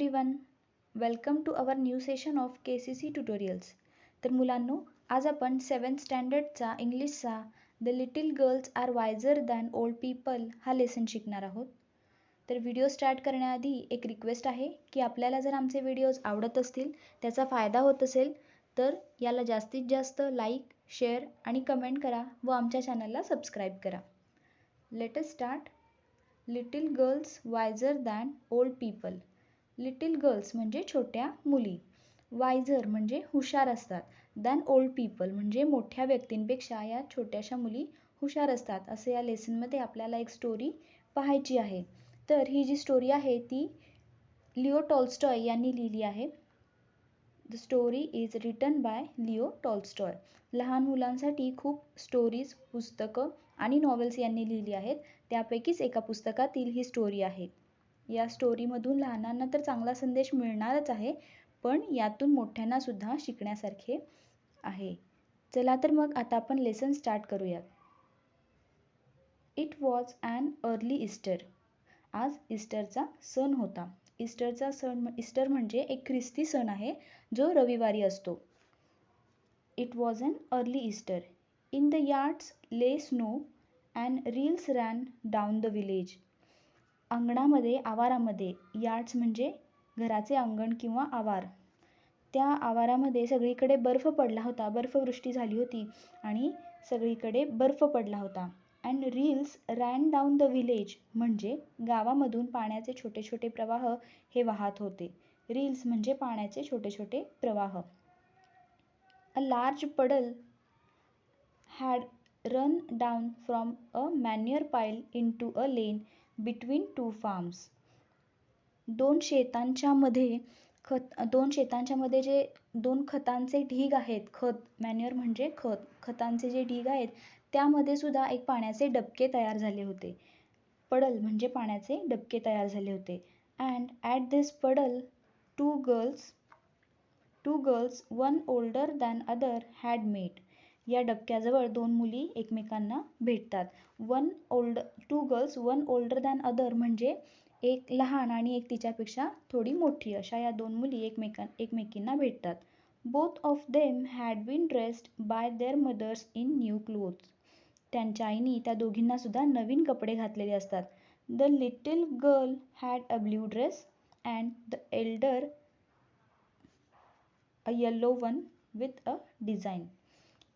Everyone, welcome to our new session of KCC tutorials. तर मुलांनो, आज आपण 7th स्टँडर्डचा इंग्लिशचा the little girls are wiser than old people हा लेसन शिकणार आहोत. तर व्हिडिओ स्टार्ट करण्याआधी एक रिक्वेस्ट आहे की आपल्याला जर आमचे व्हिडिओज आवडत असतील, त्याचा फायदा होत असेल तर याला जास्तीत जास्त लाईक, शेअर आणि कमेंट करा व आमच्या चॅनलला सबस्क्राईब करा. Let us start. Little girls wiser than old people. Little girls म्हणजे छोट्या मुली, वायझर म्हणजे हुशार असतात, दॅन ओल्ड पीपल म्हणजे मोठ्या व्यक्तींपेक्षा या छोट्याशा मुली हुशार असतात. असे या लेसनमध्ये आपल्याला एक स्टोरी पाहायची आहे. तर ही जी स्टोरी आहे ती लिओ टॉल्स्टॉय यांनी लिहिली आहे. The story is written by Leo Tolstoy. लहान मुलांसाठी खूप स्टोरीज, पुस्तकं आणि नॉवेल्स यांनी लिहिली आहेत. त्यापैकीच एका पुस्तकातील ही स्टोरी आहे. या स्टोरीमधून लहानांना तर चांगला संदेश मिळणारच आहे, पण यातून मोठ्यांना सुद्धा शिकण्यासारखे आहे. चला तर मग आता आपण लेसन स्टार्ट करूयात. It was an early Easter. आज ईस्टरचा सण होता. ईस्टर म्हणजे एक ख्रिस्ती सण आहे जो रविवारी असतो. It was an early Easter. In the yards lay snow and rills ran down the village. अंगणामध्ये, आवारामध्ये, यार्ड्स म्हणजे घराचे अंगण किंवा आवार, त्या आवारामध्ये सगळीकडे बर्फ पडला होता, बर्फवृष्टी झाली होती आणि सगळीकडे बर्फ पडला होता. And rills ran down the village म्हणजे गावामधून पाण्याचे छोटे छोटे प्रवाह हे वाहत होते. रील्स म्हणजे पाण्याचे छोटे छोटे प्रवाह. A large puddle had run down from a manure pile into a lane between two farms. दोन शेतांच्या मध्ये जे दोन खतांचे ढीग आहेत, खत, मॅन्युअर म्हणजे खत, खतांचे जे ढीग आहेत त्यामध्ये सुद्धा एक पाण्याचे डबके तयार झाले होते. पडल म्हणजे पाण्याचे डबके तयार झाले होते. And at this puddle two girls one older than other had met. या डबक्याजवळ दोन मुली एकमेकांना भेटतात. Two girls one older than other म्हणजे एक लहान आणि एक तिच्यापेक्षा थोडी मोठी, अशा या दोन मुली एकमेकींना भेटतात. Both of them had been dressed by their mothers in new clothes. त्यांच्या आईनी त्या दोघींना सुद्धा नवीन कपडे घातलेले असतात. The little girl had a blue dress and the elder a yellow one with a design.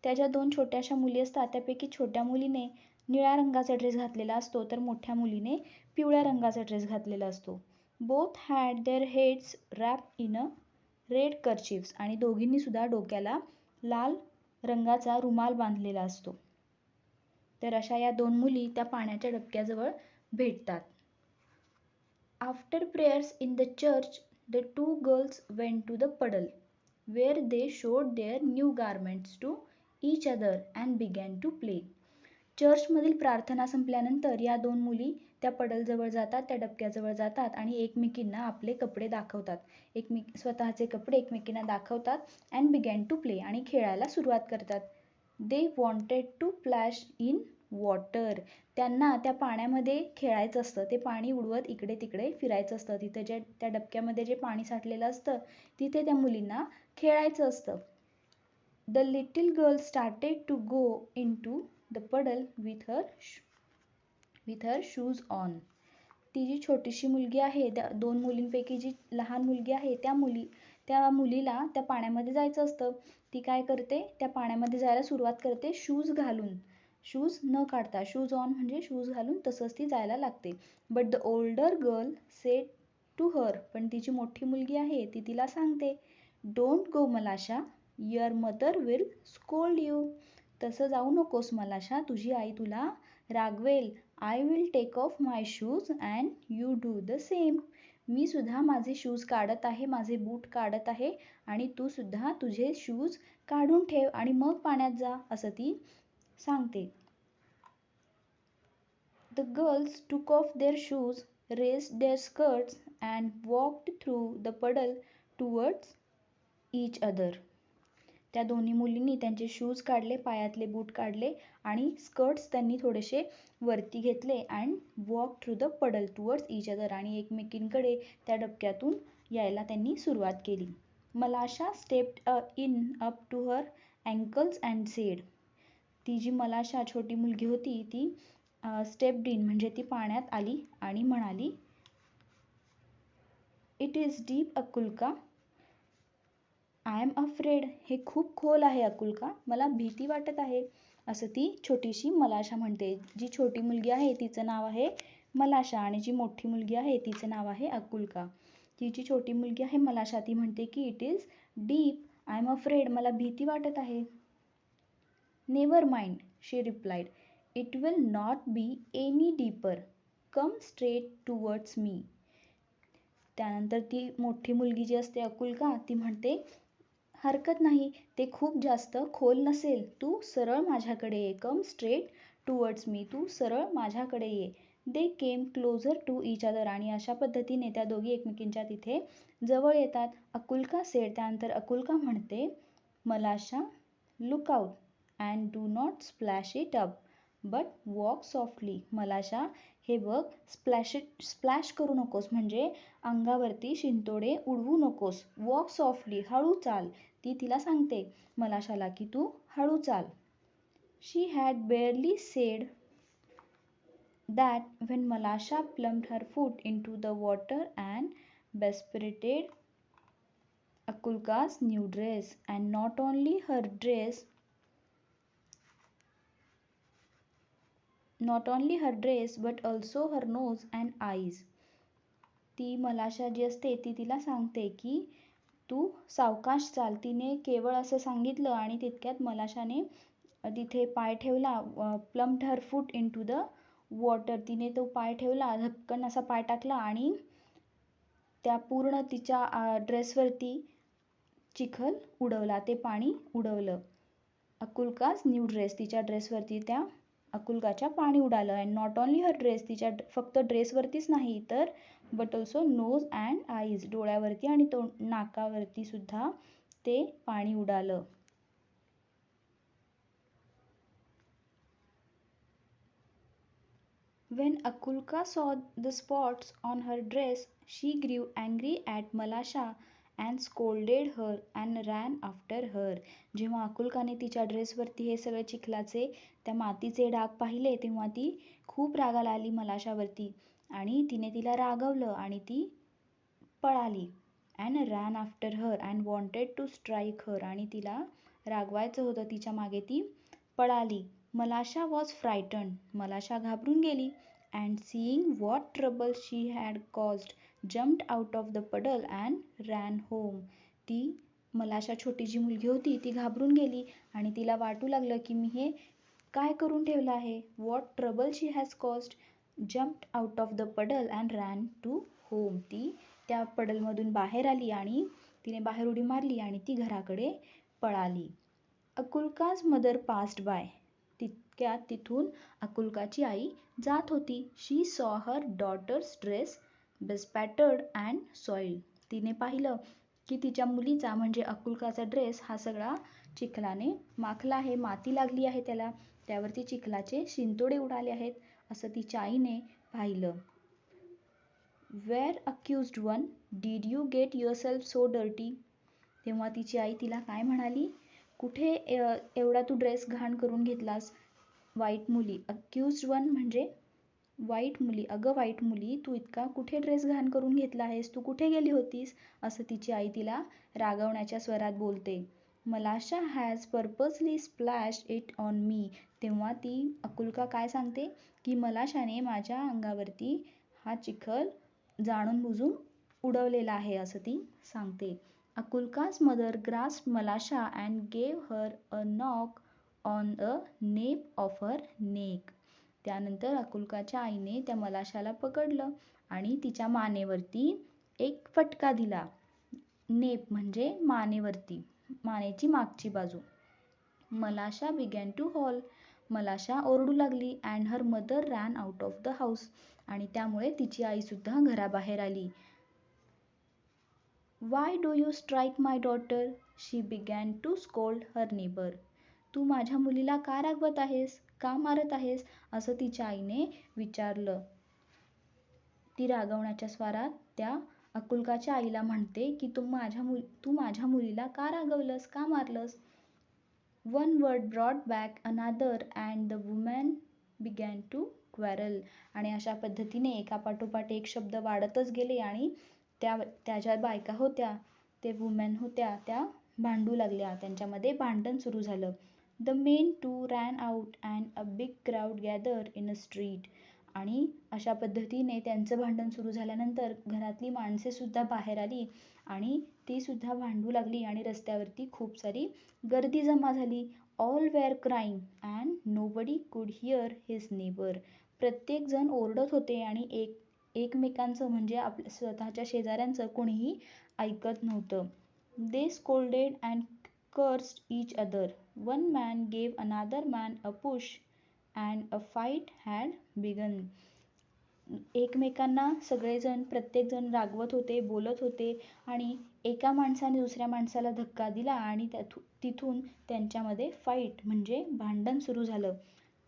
त्या ज्या दोन छोट्याशा मुली असतात त्यापैकी छोट्या मुलीने निळ्या रंगाचा ड्रेस घातलेला असतो, तर मोठ्या मुलीने पिवळ्या रंगाचा ड्रेस घातलेला असतो. Both had their heads wrapped in a red kerchiefs. आणि दोघींनी सुद्धा डोक्याला लाल रंगाचा रुमाल बांधलेला असतो. तर अशा या दोन मुली त्या पाण्याच्या डबक्याजवळ भेटतात. After prayers in the church the two girls went to the puddle where they showed their new garments to each other and began to play. चर्चमधील प्रार्थना संपल्यानंतर या दोन मुली त्या पडलजवळ जातात, त्या डबक्याजवळ जातात आणि एकमेकींना आपले कपडे दाखवतात. स्वतःचे कपडे एकमेकींना दाखवतात. अँड बिगॅन टू प्ले आणि खेळायला सुरुवात करतात. They wanted to plash in water. त्यांना त्या पाण्यामध्ये खेळायचं असतं. ते पाणी उडवत इकडे तिकडे फिरायचं असतं. तिथे त्या डबक्यामध्ये जे पाणी साठलेलं असतं तिथे त्या मुलींना खेळायचं असतं. The little girl started to go into the puddle with her shoes on. ती जी छोटीशी मुलगी आहे, त्या दोन मुलींपैकी जी लहान मुलगी आहे त्या मुलीला त्या पाण्यामध्ये जायचं असतं. ती काय करते, त्या पाण्यामध्ये जायला सुरुवात करते शूज घालून, शूज न काढता. शूज ऑन म्हणजे शूज घालून तसंच ती जायला लागते. But the older girl said to her. पण ती जी मोठी मुलगी आहे ती तिला सांगते, don't go Malasha, your mother will scold you. तसं जाऊ नकोस मलाशा, तुझी आई तुला रागवेल. I will take off my shoes and you do the same. मी सुद्धा माझे शूज काढत आहे, माझे बूट काढत आहे आणि तू सुद्धा तुझे शूज काढून ठेव आणि मग पाण्यात जा, असं ती सांगते. The girls took off their shoes, raised their skirts and walked through the puddle towards each other. त्या दोन्ही मुलींनी त्यांचे शूज काढले, पायातले बूट काढले आणि स्कर्ट्स त्यांनी थोडेसे वरती घेतले. And walk through the puddle towards each other आणि एकमेकींकडे त्या डबक्यातून यायला त्यांनी सुरुवात केली. मलाशा stepped in up to her ankles and said, ती जी मलाशा छोटी मुलगी होती ती stepped in म्हणजे ती पाण्यात आली आणि म्हणाली, It is deep, अकुल्का. I am afraid. हे खूप खोल आहे अकुल्का. मला भीती वाटत आहे. असं ती छोटीशी मलाशा म्हणते. जी छोटी मुलगी आहे तिचं नाव आहे मलाशा आणि जी मोठी मुलगी आहे तिचं नाव आहे अकुल्का. ती जी छोटी मुलगी आहे मलाशा ती म्हणते की it is deep. I am afraid. मला भीती वाटत आहे. Never mind, she replied. It will not be any deeper. Come straight towards me. त्यानंतर ती मोठी मुलगी जी असते अकुल्का ती म्हणते, हरकत नाही, ते खूप जास्त खोल नसेल. तू सरळ माझ्याकडे ये. Come straight towards me. तू सरळ माझ्याकडे ये. दे केम क्लोजर टू इच अदर. आणि अशा पद्धतीने त्या दोघी एकमेकींच्या तिथे जवळ येतात. अकुल्का सेड. त्यानंतर अकुल्का म्हणते, मलाशा, look out and do not splash it up but walk softly. मलाशा, हे बघ, स्प्लॅश करू नकोस म्हणजे अंगावरती शिंतोडे उडवू नकोस. वॉक सॉफ्टली, हळू चाल. ती तिला सांगते मलाशाला की तू हळू चाल. She had barely said that when Malasha plumped her foot into the water and besprinted Akulka's new dress, and not only her dress but also her nose and eyes. ती मलाशा जी असते ती तिला सांगते की तू सावकाश चाल. तिने केवळ असं सांगितलं आणि तितक्यात मलाशाने तिथे पाय ठेवला. Plumped her foot in to the water. तिने तो पाय ठेवला, धपकन असा पाय टाकला आणि त्या पूर्ण तिच्या ड्रेसवरती चिखल उडवला. ते पाणी उडवलं. अकुल्काज न्यू ड्रेस. तिच्या ड्रेसवरती त्या अकुल्काच्या पाणी उडालं. And not only her dress. तिच्या फक्त ड्रेसवरतीच नाही तर but also nose and eyes. डोळ्यावरती आणि नाकावरती सुद्धा ते पाणी उडालं. When Akulka saw the spots on her dress, she grew angry at Malasha and scolded her and ran after her. जेव्हा अकुल्काने तिच्या ड्रेसवरती हे सगळे चिखलाचे त्या मातीचे डाग पाहिले तेव्हा ती खूप रागाला आली मलाशावरती आणि तिने तिला रागवलं आणि ती पळाली. And ran after her and wanted to strike her. आणि तिला रागवायचं होतं, तिच्या मागे ती पळाली. मलाशा वॉज फ्रायटन्ड. मलाशा घाबरून गेली. And seeing what trouble she had caused jumped out of the puddle and ran home. ती मलाशा छोटी जी मुलगी होती ती घाबरून गेली आणि तिला वाटू लागलं की मी हे काय करून ठेवलं आहे. What trouble she has caused jumped out of the puddle and ran to home. ती त्या पडलमधून बाहेर आली आणि तिने बाहेर उडी मारली आणि ती घराकडे पळाली. Akulka's mother passed by. तितक्यात तिथून अकुल्काची आई जात होती. She saw her daughter's dress bespattered and soiled. तिने पाहिलं की तिच्या मुलीचा म्हणजे अकुल्काचा ड्रेस हा सगळा चिखलाने माखला आहे. माती लागली आहे त्याला. त्यावरती चिखलाचे शिंतोडे उडाले आहेत असं तिच्या आईने पाहिलं. Where accused one, did you get yourself so dirty. तेव्हा तिची आई तिला काय म्हणाली, कुठे एवढा तू ड्रेस घाण करून घेतलास. वाईट मुली. अक्युज्ड वन म्हणजे वाईट मुली. अगं वाईट मुली, तू इतका कुठे ड्रेस घाण करून घेतला आहेस. तू कुठे गेली होतीस असं तिची आई तिला रागवण्याच्या स्वरात बोलते. Malasha has purposely splashed it on me. तेव्हा ती अकुल्का काय सांगते की मलाशाने माझ्या अंगावरती हा चिखल जाणून बुजून उडवलेला आहे असं ती सांगते. अकुल्का's mother grasped Malasha and gave her a knock on the nape of her neck. त्यानंतर अकुल्काच्या आईने त्या मलाशाला पकडलं आणि तिच्या मानेवरती एक फटका दिला. नेप म्हणजे मानेवरती, मानेची मागची बाजू. मलाशा began to howl. मलाशा ओरडू लागली. And her mother ran out of the house. आणि त्यामुळे तिची आई सुद्धा घराबाहेर आली. Why do you strike my daughter? She began to scold her neighbor. तू माझ्या मुलीला का रागवत आहेस, का मारत आहेस असं तिच्या आईने विचारलं. ती रागवण्याच्या स्वरात त्या अकुल्काच्या आईला म्हणते की तू माझ्या मुलीला का रागवलंस, का मारलंस. One word brought back another and the woman began to quarrel. आणि अशा पद्धतीने एकापाठोपाठ एक शब्द वाढतच गेले आणि त्या ज्या बायका होत्या, ते वुमेन होत्या, त्या भांडू लागल्या. त्यांच्यामध्ये भांडण सुरू झालं. The men too ran out and a big crowd gathered in a street. आणि अशा पद्धतीने त्यांचं भांडण सुरू झाल्यानंतर घरातली माणसे सुद्धा बाहेर आली आणि ती सुद्धा भांडू लागली आणि रस्त्यावरती खूप सारी गर्दी जमा झाली. All were crying and nobody could hear his neighbour. प्रत्येक जण ओरडत होते आणि एकमेकांचं म्हणजे आपल्या स्वतःच्या शेजाऱ्यांचं कोणीही ऐकत नव्हतं. They scolded and cursed each other. One man gave another man a push and a fight had begun. एकमेकांना सगळेजण प्रत्येकजण रागवत होते, बोलत होते आणि एका माणसाने दुसऱ्या माणसाला धक्का दिला आणि तिथून त्यांच्यामध्ये फाईट म्हणजे भांडण सुरू झालं.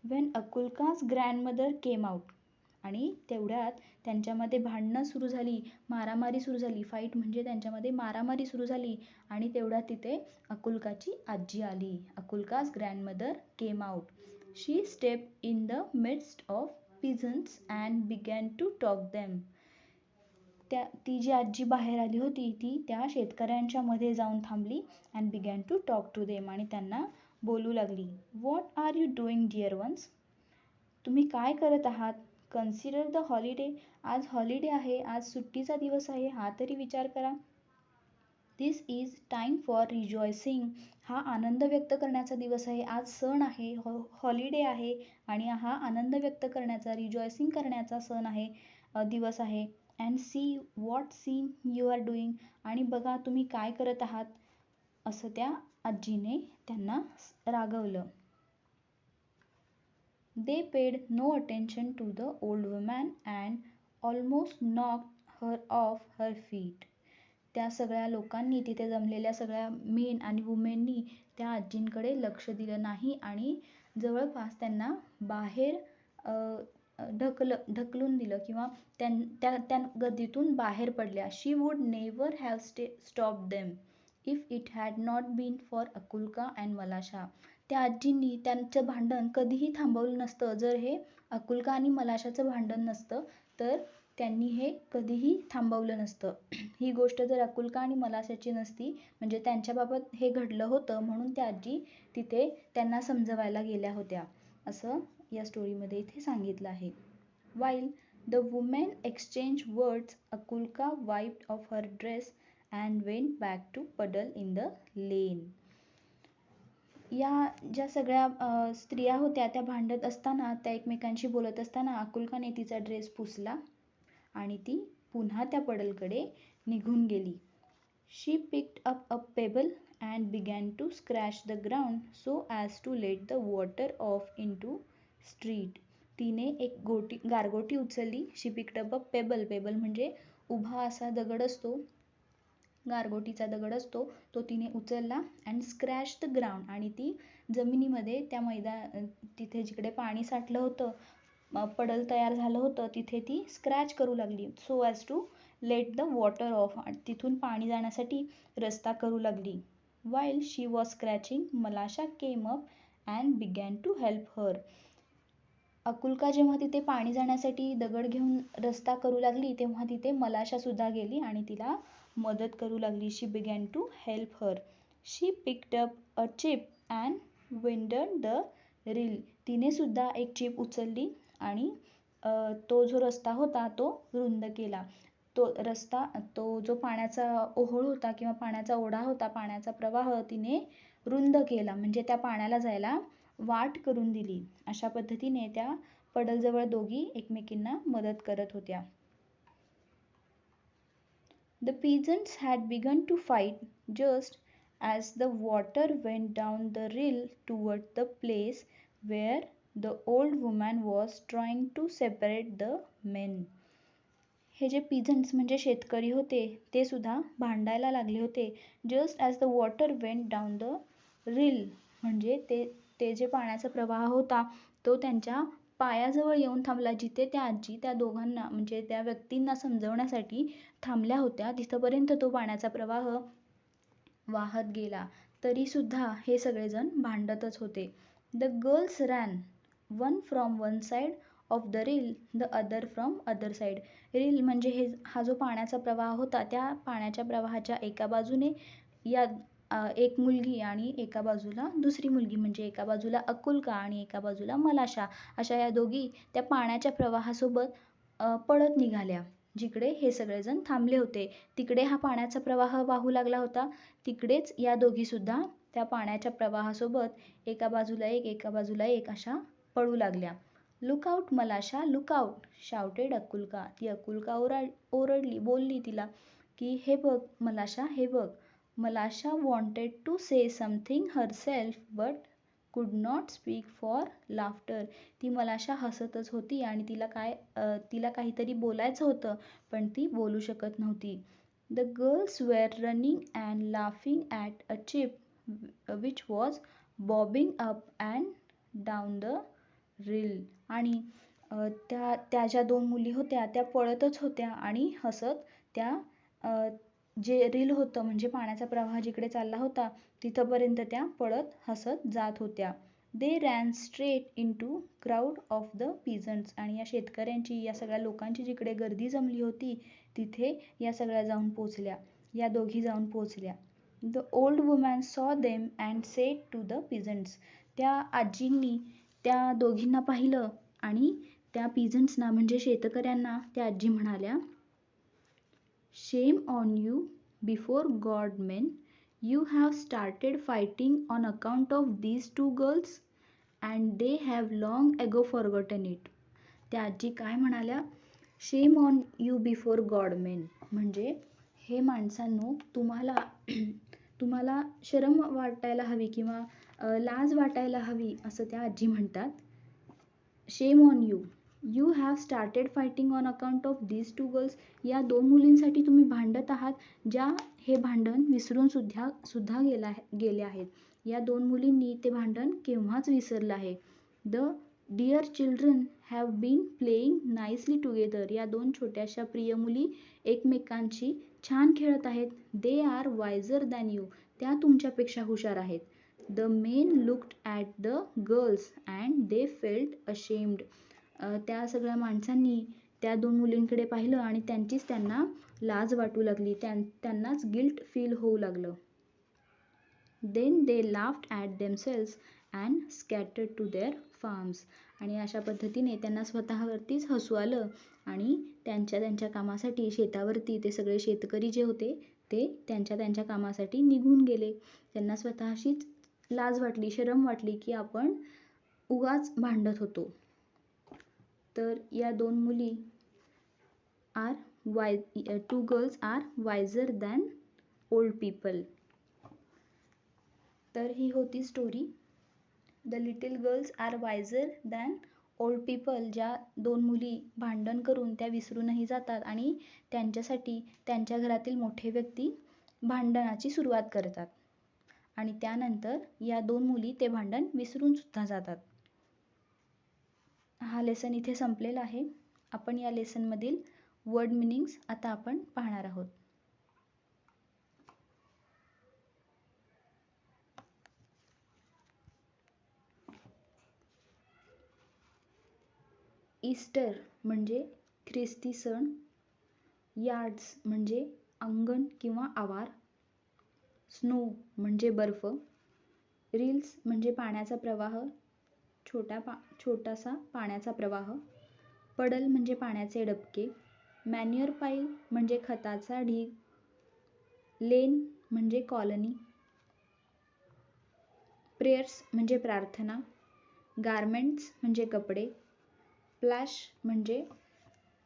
When Akulka's grandmother came out. आणि तेवढ्यात त्यांच्यामध्ये भांडणं सुरू झाली, मारामारी सुरू झाली. फाईट म्हणजे त्यांच्यामध्ये मारामारी सुरू झाली आणि तेवढ्यात तिथे अकुल्काची आजी आली. अकुल्का's grandmother came out. She stepped in the midst of peasants and began to talk them. ती जी आजी बाहेर आली होती ती त्या शेतकऱ्यांच्या मध्ये जाऊन थांबली and began to talk to them. आणि त्यांना बोलू लागली. What are you doing, dear ones? तुम्ही काय करत आहात? Consider the holiday. आज हॉलिडे आहे, आज सुट्टीचा दिवस आहे, हा तरी विचार करा. दिस इज टाइम फॉर रिजॉयसिंग. हा आनंद व्यक्त करण्याचा दिवस आहे. आज सण आहे, हॉलिडे आहे आणि हा आनंद व्यक्त करण्याचा, रिजॉयसिंग करण्याचा सण आहे, दिवस आहे. And see what scene you are doing. आणि बघा तुम्ही काय करत आहात, असं त्या आजीने त्यांना रागवलं. They paid no attention to the old woman and almost knocked her off her feet. त्या सगळ्या लोकांनी, तिथे जमलेल्या सगळ्या मेन आणि वुमेननी त्या आजींकडे लक्ष दिलं नाही आणि जवळपास त्यांना बाहेर ढकलून दिलं किंवा त्या गर्दीतून बाहेर पडल्या. She would never have stopped them if it had not been for Akulka and Malasha. त्या आजींनी त्यांचं भांडण कधीही थांबवलं नसतं. जर हे अकुल्का आणि मलाशाचं भांडण नसतं तर त्यांनी हे कधीही थांबवलं नसतं. ही गोष्ट जर अकुल्का आणि मलाशाची नसती, म्हणजे त्यांच्याबाबत हे घडलं होतं म्हणून त्या आजी तिथे त्यांना समजवायला गेल्या होत्या, असं या स्टोरीमध्ये इथे सांगितलं आहे. While the women exchanged words, Akulka wiped off her dress and went back to puddle in the lane. या ज्या सगळ्या स्त्रिया होत्या त्या भांडत असताना, त्या एकमेकांशी बोलत असताना अकुल्काने तिचा ड्रेस पुसला आणि ती पुन्हा त्या पडलकडे निघून गेली. She picked up a pebble and began to scratch the ground so as to let the water off into street. तिने एक गारगोटी उचलली. She picked up a pebble. Payable म्हणजे उभा असा दगड असतो, गारगोटीचा दगड असतो, तो तिने उचलला. And scratch the ground. आणि ती जमिनीमध्ये त्या तिथे जिकडे पाणी साठलं होतं, पडल तयार झालं होतं, तिथे ती स्क्रॅच करू लागली. So as to let the water off. तिथून पाणी जाण्यासाठी रस्ता करू लागली. While she was scratching, Malasha came up and began to help her. Akulka जेव्हा तिथे पाणी जाण्यासाठी दगड घेऊन रस्ता करू लागली तेव्हा तिथे मलाशा सुद्धा गेली आणि तिला मदत करू लागली. She began to help her. She picked up a chip and winded the reel. तिने सुद्धा एक चिप उचलली आणि तो जो रस्ता होता तो रुंद केला. तो जो पाण्याचा ओहोळ होता किंवा पाण्याचा ओढा होता, पाण्याचा प्रवाह तिने रुंद केला, म्हणजे त्या पाण्याला जायला वाट करून दिली. अशा पद्धतीने त्या पडलजवळ दोघी एकमेकींना मदत करत होत्या. The peasants had begun to fight just as the water went down the rill toward the place where the old woman was trying to separate the men. हे जे peasants म्हणजे शेतकरी होते ते सुद्धा भांडायला लागले होते. Just as the water went down the rill म्हणजे ते जे पाण्याचा प्रवाह होता तो त्यांच्या पायाजवळ येऊन थांबला, जिथे त्या आजी त्या दोघांना म्हणजे त्या व्यक्तींना समजवण्यासाठी थांबल्या होत्या, तिथपर्यंत तो पाण्याचा प्रवाह वाहत गेला. तरी सुद्धा हे सगळेजण भांडतच होते. The girls ran, one from one side of the reel, the other from other side. Reel म्हणजे हा जो पाण्याचा प्रवाह होता, त्या पाण्याच्या प्रवाहाच्या एका बाजूने या एक मुलगी आणि एका बाजूला दुसरी मुलगी, म्हणजे एका बाजूला अकुल्का आणि एका बाजूला मलाशा, अशा या दोघी त्या पाण्याच्या प्रवाहासोबत पळत निघाल्या. जिकडे हे सगळेजण थांबले होते तिकडे हा पाण्याचा प्रवाह वाहू लागला होता, तिकडेच या दोघी सुद्धा त्या पाण्याच्या प्रवाहासोबत एका बाजूला एक एका बाजूला एक अशा पळू लागल्या. Look out Malasha, look out, shouted Akulka. ती अकुल्का ओरडली, बोलली तिला की हे बघ मलाशा, हे बघ. मलाशा wanted to say something herself but could not speak for laughter. ती मलाशा हसतच होती आणि तिला काहीतरी बोलायचं होतं, पण ती बोलू शकत नव्हती. The girls were running and laughing at a chip which was bobbing up and down the reel. आणि त्या ज्या दोन मुली होत्या त्या पळतच होत्या आणि हसत त्या जे रील होतं म्हणजे पाण्याचा प्रवाह जिकडे चालला होता तिथपर्यंत त्या पळत हसत जात होत्या. They ran straight into crowd of the peasants. आणि या शेतकऱ्यांची, या सगळ्या लोकांची जिकडे गर्दी जमली होती तिथे या सगळ्या जाऊन पोचल्या, या दोघी जाऊन पोचल्या. The old woman saw them and said to the peasants. त्या आजींनी त्या दोघींना पाहिलं आणि त्या पीझंट्सना म्हणजे शेतकऱ्यांना त्या आजी म्हणाल्या, Shame on you before God, men. You have started fighting on account of these two girls and they have long ago forgotten it. त्या आजी काय म्हणाल्या, Shame on you before God, men. म्हणजे हे माणसांनो, तुम्हाला शरम वाटायला हवी किंवा लाज वाटायला हवी असं त्या आजी म्हणतात. Shame on you. You have started fighting on account of these two girls. या दोन मुलींसाठी तुम्ही भांडत आहात, ज्या हे भांडण विसरून सुद्धा गेले आहेत. या दोन मुलींनी ते भांडण केव्हाच विसरलं आहे. The dear children have been playing nicely together. या दोन छोट्याशा प्रिय मुली एकमेकांशी छान खेळत आहेत. They are wiser than you. त्या तुमच्यापेक्षा हुशार आहेत. The men looked at the girls and they felt ashamed. त्या सगळ्या माणसांनी त्या दोन मुलींकडे पाहिलं आणि त्यांना लाज वाटू लागली, त्यांनाच गिल्ट फील होऊ लागलं. Then they laughed at themselves and scattered to their farms. आणि अशा पद्धतीने त्यांना स्वतःवरतीच हसू आलं आणि त्यांच्या कामासाठी शेतावरती ते सगळे शेतकरी जे होते ते त्यांच्या कामासाठी निघून गेले. त्यांना स्वतःशीच लाज वाटली, शरम वाटली की आपण उगाच भांडत होतो. तर या दोन मुली two girls are wiser than old people. तर ही होती story. The little girls are wiser than old people. ज्या दोन मुली भांडण करून त्या विसरूनही जातात आणि त्यांच्यासाठी त्यांच्या घरातील मोठे व्यक्ती भांडणाची सुरुवात करतात आणि त्यानंतर या दोन मुली ते भांडण विसरून सुद्धा जातात. हा लेसन इथे संपलेला आहे. आपण या लेसनमधील वर्ड मिनिंग्स आता आपण पाहणार आहोत. ईस्टर म्हणजे ख्रिस्ती सण. यार्ड्स म्हणजे अंगण किंवा आवार. स्नो म्हणजे बर्फ. रील्स म्हणजे पाण्याचा प्रवाह, छोटासा पाण्याचा प्रवाह. पडल म्हणजे पाण्याचे डबके. मॅन्युअर पाईल म्हणजे खताचा ढीग. लेन म्हणजे कॉलनी. प्रेयर्स म्हणजे प्रार्थना. गारमेंट्स म्हणजे कपडे. प्लॅश म्हणजे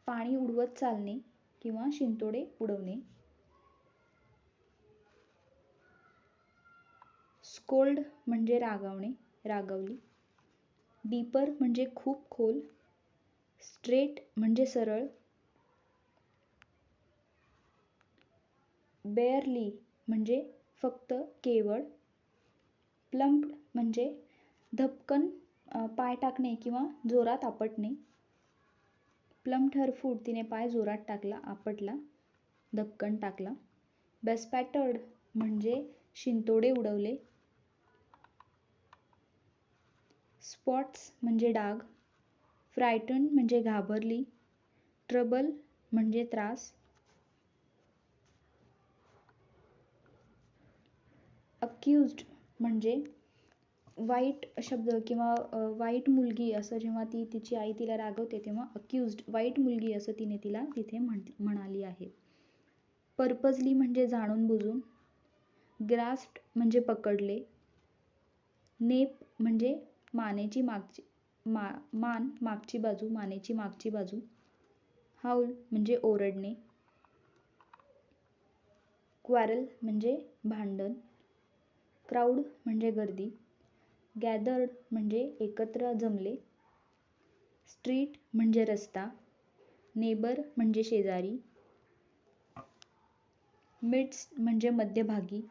पाणी उडवत चालणे किंवा शिंतोडे उडवणे. स्कोल्ड म्हणजे रागावली. डीपर म्हणजे खूप खोल. स्ट्रेट म्हणजे सरळ. बेअरली म्हणजे फक्त केवळ. प्लम्प्ड म्हणजे धपकन पाय टाकणे किंवा जोरात आपटणे. प्लम्प्ड हर फूट, तिने पाय जोरात टाकला, आपटला, धक्कन टाकला. बेस्पॅटर्ड म्हणजे शिंतोडे उडवले. स्पॉट्स म्हणजे डाग. फ्रायटन म्हणजे घाबरली. ट्रबल म्हणजे त्रास. अक्यूज्ड म्हणजे वाईट शब्द किंवा वाईट मुलगी असं जेव्हा ती तिची आई तिला रागवते तेव्हा अक्यूज्ड वाईट मुलगी असं तिने तिला तिथे म्हणाली आहे. पर्पजली म्हणजे जाणून बुजून. ग्रास्प्ड म्हणजे पकडले. नेप म्हणजे मानेची मागची मान मागची बाजू, मानेची मागची बाजू. हाऊल म्हणजे ओरडणे. क्वारल म्हणजे भांडण. क्राऊड म्हणजे गर्दी. गॅदर्ड म्हणजे एकत्र जमले. स्ट्रीट म्हणजे रस्ता. नेबर म्हणजे शेजारी. मिड्स्ट म्हणजे मध्यभागी.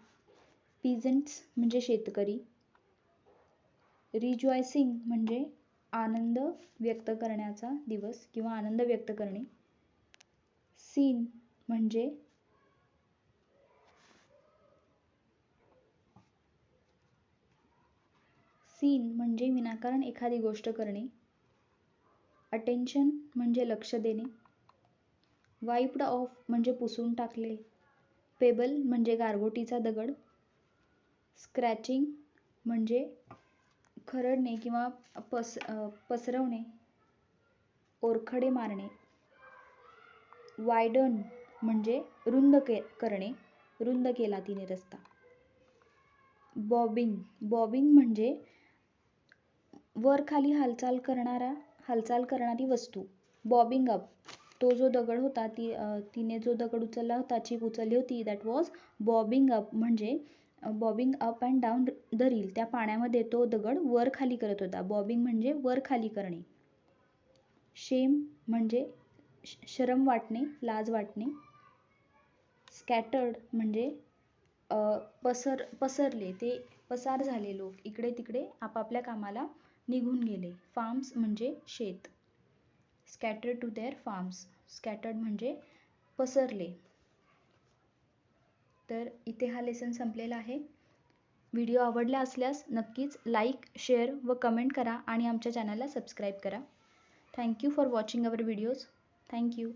पीझंट्स म्हणजे शेतकरी. रिजॉयसिंग म्हणजे आनंद व्यक्त करण्याचा दिवस किंवा आनंद व्यक्त करणे. सीन म्हणजे विनाकारण एखादी गोष्ट करणे. अटेन्शन म्हणजे लक्ष देणे. वाइप्ड ऑफ म्हणजे पुसून टाकले. पेबल म्हणजे गारगोटीचा दगड. स्क्रॅचिंग म्हणजे खरडणे किंवा पसरवणे, ओरखडे मारणे. वायडन म्हणजे रुंद करणे, रुंद केला तिने रस्ता. बॉबिंग म्हणजे वर खाली हालचाल करणारी वस्तू. बॉबिंग अप, तो जो दगड होता तिने जो दगड उचलला होता, चीप उचलली होती, दॅट वॉज बॉबिंग अप. म्हणजे bobbing up and down the reel, त्या पाण्यामध्ये तो दगड वर खाली करत होता. बॉबिंग म्हणजे वर खाली करणे. शेम म्हणजे शरम वाटणे, लाज वाटणे. स्कॅटर्ड म्हणजे पसरले, ते पसार झाले, लोक इकडे तिकडे आपापल्या कामाला निघून गेले. फार्म्स म्हणजे शेत. Scattered to their farms. Scattered म्हणजे पसरले. तर इथे हा लेसन संपलेला आहे. व्हिडिओ आवडला असल्यास नक्कीच लाईक, शेअर व कमेंट करा आणि आमच्या चॅनलला सबस्क्राईब करा. Thank you for watching our videos. Thank you.